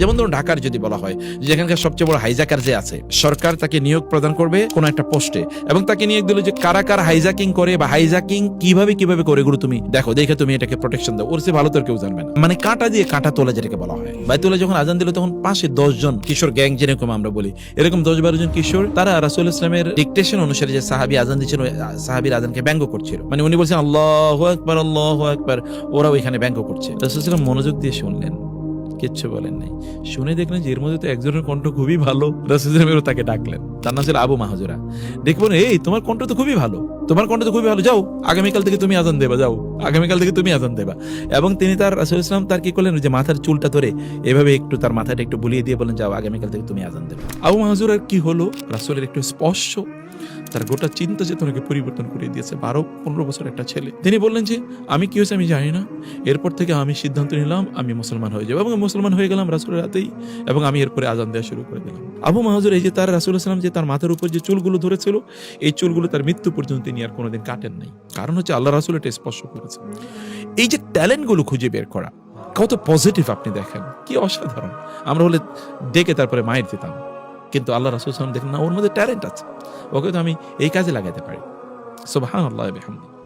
যেমন ধরুন ঢাকার যদি বলা হয় যে এখানকার সবচেয়ে বড় হাইজাকার যে আছে, সরকার তাকে নিয়োগ প্রদান করবে কোন একটা পোস্টে, এবং তাকে নিয়োগ দিল যে কারা কারা হাইজাকিং করে বা হাইজাকিং কিভাবে কিভাবে করে, এগুলো তুমি দেখো, দেখে তুমি এটাকে প্রোটেকশন দাও। ওর চেয়ে ভালো তোর কেউ জানবে না। মানে কাঁটা দিয়ে কাঁটা তোলা যেটাকে বলা হয়। বাইতুল্লাহ যখন আজান দিল তখন পাশে 10 জন কিশোর গ্যাং, যেরকম আমরা বলি, এরকম 10-12 জন কিশোর, তারা রাসূল ইসলামের ডিকটেশন অনুসারে যে সাহাবী আজান দিচ্ছেন ওই সাহাবীর আজানকে ব্যঙ্গ করছিল। মানে উনি বলছেন আল্লাহু আকবার আল্লাহু আকবার, ওরা ওইখানে ব্যঙ্গ করছে। রাসূল সাল্লাল্লাহু মনোযোগ দিয়ে শুনলেন, কিচ্ছু বলেন নাই। শুনে দেখলেন যে এর মধ্যে তো একজনের কণ্ঠ খুবই ভালো। রাসূল সাল্লাল্লাহু তাকে ডাকলেন, তার নাম ছিল আবু মাহজুরা। দেখবেন এই তোমার কণ্ঠ তো খুবই ভালো, তোমার কণ্ঠ তো খুবই ভালো, যাও আগামীকাল থেকে তুমি আজান দেবা, যাও আগামীকাল থেকে তুমি আজান দেবা। এবং তিনি তার রাসূল ইসলাম তার কি করলেন, যে মাথার চুলটা ধরে এভাবে একটু তার মাথাটা একটু বুলিয়ে দিয়ে বলেন, যাও আগামীকাল থেকে তুমি আজান দেবে। আবু মাহজুরার কি হলো, রাসূলের একটু স্পর্শ তার গোটা চিন্তা চেতনাকে পরিবর্তন করে দিয়েছে। 12-15 বছর একটা ছেলে। তিনি বললেন যে আমি কি হয়েছে আমি জানি না, এরপর থেকে আমি সিদ্ধান্ত নিলাম আমি মুসলমান হয়ে যাবো, এবং মুসলমান হয়ে গেলাম রাসূলের হাতেই, এবং আমি এরপরে আজান দেওয়া শুরু করে দিলাম। আবু মাহজুর এই যে তার রাসূল সাল্লাল্লাহু যে তার মাথার উপর যে চুলগুলো ধরেছিল, এই চুলগুলো তার মৃত্যু পর্যন্ত তিনি আর কোনোদিন কাটেন নাই। কারণ হচ্ছে আল্লাহ রাসূল এটা স্পর্শ করেছে। এই যে ট্যালেন্টগুলো খুঁজে বের করা, কত পজিটিভ আপনি দেখেন, কি অসাধারণ। আমরা হলে ডেকে তারপরে মায়ের দিতাম, কিন্তু আল্লাহ রাসূল সাল্লাল্লাহু দেখেন না, ওর মধ্যে ট্যালেন্ট আছে, ওকে তো আমি এই কাজে লাগাতে পারি। সুবহানাল্লাহি ওয়া বিহামদিহি।